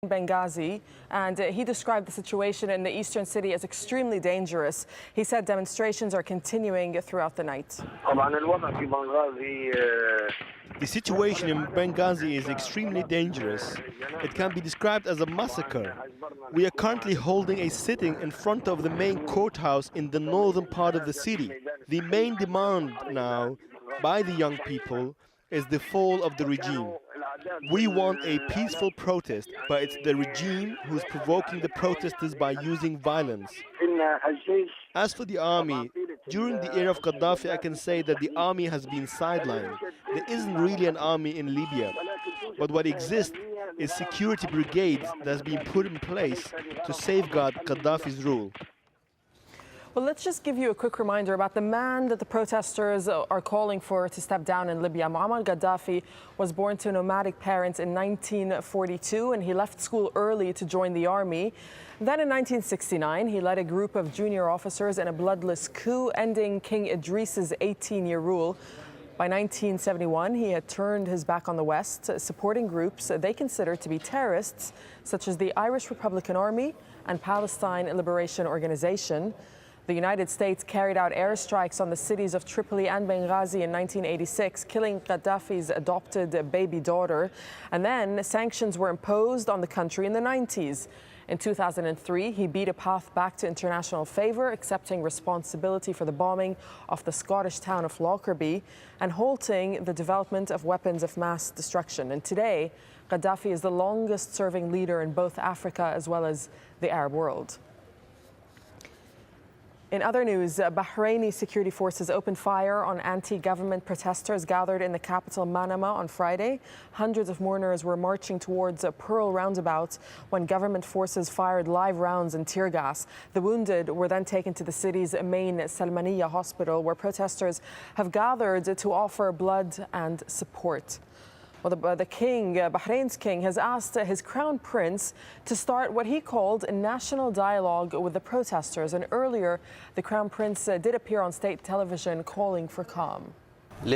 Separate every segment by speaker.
Speaker 1: Benghazi, and he described the situation in the eastern city as extremely dangerous. He said demonstrations are continuing throughout the night.
Speaker 2: The situation in Benghazi is extremely dangerous. It can be described as a massacre. We are currently holding a sitting in front of the main courthouse in the northern part of the city. The main demand now by the young people is the fall of the regime. We want a peaceful protest, but it's the regime who's provoking the protesters by using violence. As for the army, during the era of Gaddafi, I can say that the army has been sidelined. There isn't really an army in Libya, but what exists is security brigades that has been put in place to safeguard Gaddafi's rule.
Speaker 1: Well, let's just give you a quick reminder about the man that the protesters are calling for to step down in Libya. Muammar Gaddafi was born to nomadic parents in 1942, and he left school early to join the army. Then in 1969, he led a group of junior officers in a bloodless coup, ending King Idris's 18-year rule. By 1971, he had turned his back on the West, supporting groups they considered to be terrorists, such as the Irish Republican Army and Palestine Liberation Organization. The United States carried out airstrikes on the cities of Tripoli and Benghazi in 1986, killing Gaddafi's adopted baby daughter. And then sanctions were imposed on the country in the 90s. In 2003, he beat a path back to international favor, accepting responsibility for the bombing of the Scottish town of Lockerbie and halting the development of weapons of mass destruction. And today, Gaddafi is the longest-serving leader in both Africa as well as the Arab world. In other news, Bahraini security forces opened fire on anti-government protesters gathered in the capital Manama on Friday. Hundreds of mourners were marching towards a Pearl roundabout when government forces fired live rounds and tear gas. The wounded were then taken to the city's main Salmaniya hospital, where protesters have gathered to offer blood and support. Well, the king, Bahrain's king, has asked his crown prince to start what he called a national dialogue with the protesters. And earlier, the crown prince did appear on state television calling for calm.
Speaker 3: I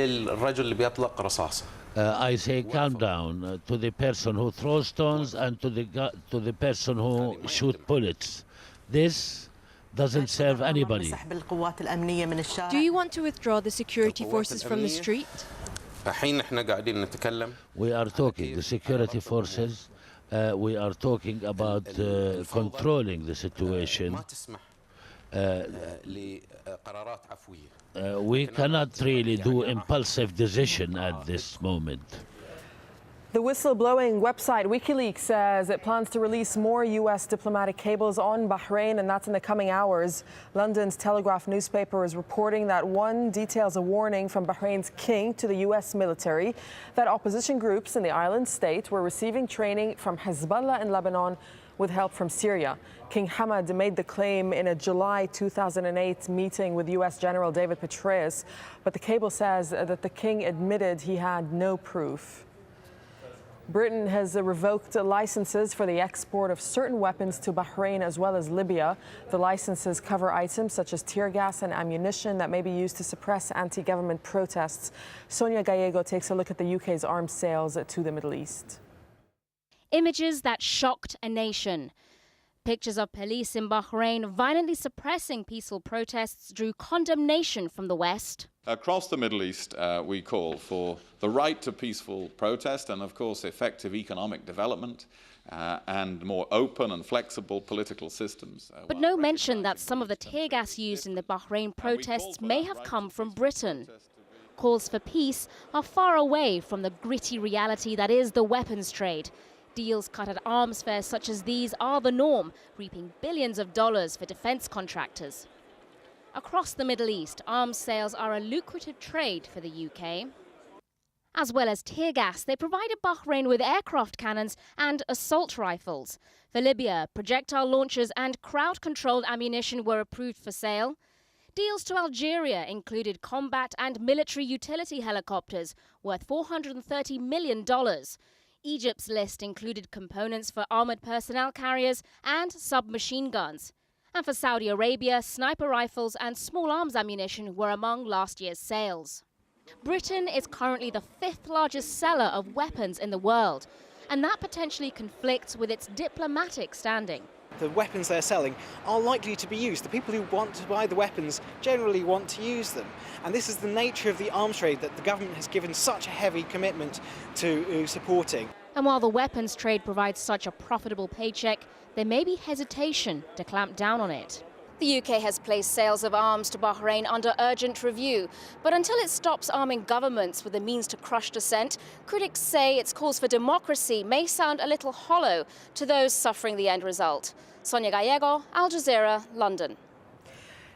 Speaker 3: say calm down to the person who throws stones and to the person who shoots bullets. This doesn't serve anybody.
Speaker 4: Do you want to withdraw the security forces from the street?
Speaker 3: We are talking, the security forces, we are talking about controlling the situation. We cannot really do impulsive decision at this moment.
Speaker 1: The whistleblowing website WikiLeaks says it plans to release more U.S. diplomatic cables on Bahrain, and that's in the coming hours. London's Telegraph newspaper is reporting that one details a warning from Bahrain's king to the U.S. military that opposition groups in the island state were receiving training from Hezbollah in Lebanon with help from Syria. King Hamad made the claim in a July 2008 meeting with U.S. General David Petraeus, but the cable says that the king admitted he had no proof. Britain has revoked licenses for the export of certain weapons to Bahrain as well as Libya. The licenses cover items such as tear gas and ammunition that may be used to suppress anti-government protests. Sonia Gallego takes a look at the UK's arms sales to the Middle East.
Speaker 5: Images that shocked a nation. Pictures of police in Bahrain violently suppressing peaceful protests drew condemnation from the West.
Speaker 6: Across the Middle East, we call for the right to peaceful protest and, of course, effective economic development and more open and flexible political systems.
Speaker 5: But no mention that some of the tear gas used in the Bahrain protests may have come from Britain. Calls for peace are far away from the gritty reality that is the weapons trade. Deals cut at arms fairs such as these are the norm, reaping billions of dollars for defense contractors. Across the Middle East, arms sales are a lucrative trade for the UK. As well as tear gas, they provided Bahrain with aircraft cannons and assault rifles. For Libya, projectile launchers and crowd-controlled ammunition were approved for sale. Deals to Algeria included combat and military utility helicopters worth $430 million. Egypt's list included components for armoured personnel carriers and submachine guns. And for Saudi Arabia, sniper rifles and small arms ammunition were among last year's sales. Britain is currently the 5th largest seller of weapons in the world. and that potentially conflicts with its diplomatic standing.
Speaker 7: The weapons they're selling are likely to be used. The people who want to buy the weapons generally want to use them. And this is the nature of the arms trade that the government has given such a heavy commitment to supporting.
Speaker 5: And while the weapons trade provides such a profitable paycheck, there may be hesitation to clamp down on it. The UK has placed sales of arms to Bahrain under urgent review. But until it stops arming governments with the means to crush dissent, critics say its calls for democracy may sound a little hollow to those suffering the end result. Sonia Gallego, Al Jazeera, London.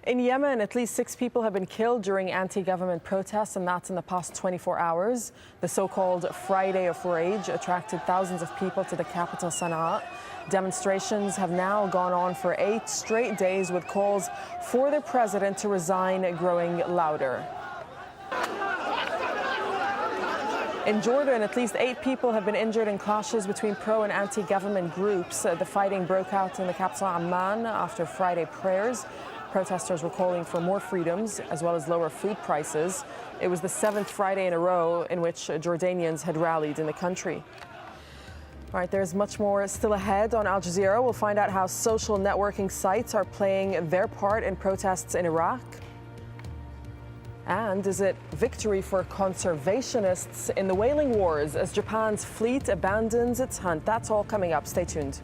Speaker 1: In Yemen, at least 6 people have been killed during anti-government protests, and that's in the past 24 hours. The so-called Friday of Rage attracted thousands of people to the capital, Sana'a. Demonstrations have now gone on for 8 straight days, with calls for the president to resign growing louder. In Jordan, at least 8 people have been injured in clashes between pro and anti-government groups. The fighting broke out in the capital, Amman, after Friday prayers. Protesters were calling for more freedoms as well as lower food prices. It was the 7th Friday in a row in which Jordanians had rallied in the country. All right, there's much more still ahead on Al Jazeera. We'll find out how social networking sites are playing their part in protests in Iraq. And is it victory for conservationists in the whaling wars as Japan's fleet abandons its hunt? That's all coming up. Stay tuned.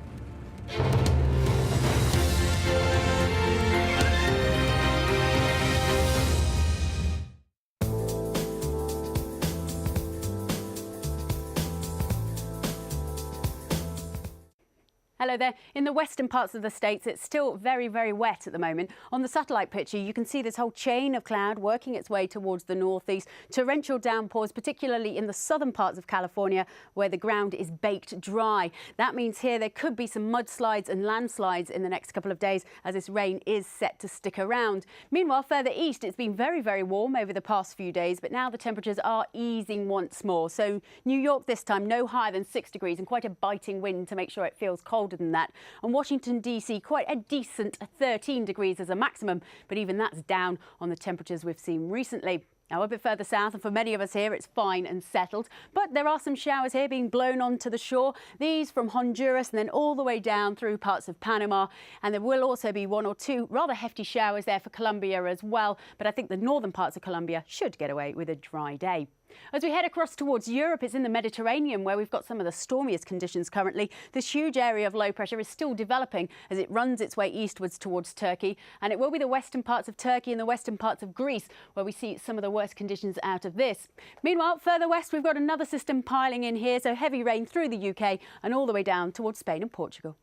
Speaker 8: Hello there. In the western parts of the states, it's still very, very wet at the moment. On the satellite picture, you can see this whole chain of cloud working its way towards the northeast. Torrential downpours, particularly in the southern parts of California, where the ground is baked dry. That means here there could be some mudslides and landslides in the next couple of days, as this rain is set to stick around. Meanwhile, further east, it's been very, very warm over the past few days, but now the temperatures are easing once more. So New York this time, no higher than 6 degrees and quite a biting wind to make sure it feels colder than that. And Washington, D.C., quite a decent 13 degrees as a maximum, but even that's down on the temperatures we've seen recently. Now, a bit further south, and for many of us here, it's fine and settled. But there are some showers here being blown onto the shore. These from Honduras and then all the way down through parts of Panama. And there will also be 1 or 2 rather hefty showers there for Colombia as well. But I think the northern parts of Colombia should get away with a dry day. As we head across towards Europe, it's in the Mediterranean where we've got some of the stormiest conditions currently. This huge area of low pressure is still developing as it runs its way eastwards towards Turkey. And it will be the western parts of Turkey and the western parts of Greece where we see some of the worst conditions out of this. Meanwhile, further west, we've got another system piling in here. So heavy rain through the UK and all the way down towards Spain and Portugal.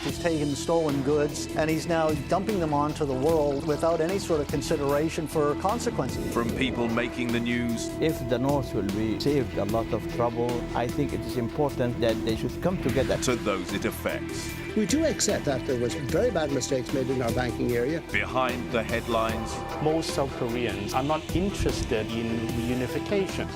Speaker 9: He's taken stolen goods and he's now dumping them onto the world without any sort of consideration for consequences.
Speaker 10: From people making the news.
Speaker 11: If the North will be saved a lot of trouble, I think it is important that they should come together.
Speaker 10: To those it affects.
Speaker 12: We do accept that there was very bad mistakes made in our banking area.
Speaker 10: Behind the headlines.
Speaker 13: Most South Koreans are not interested in reunification.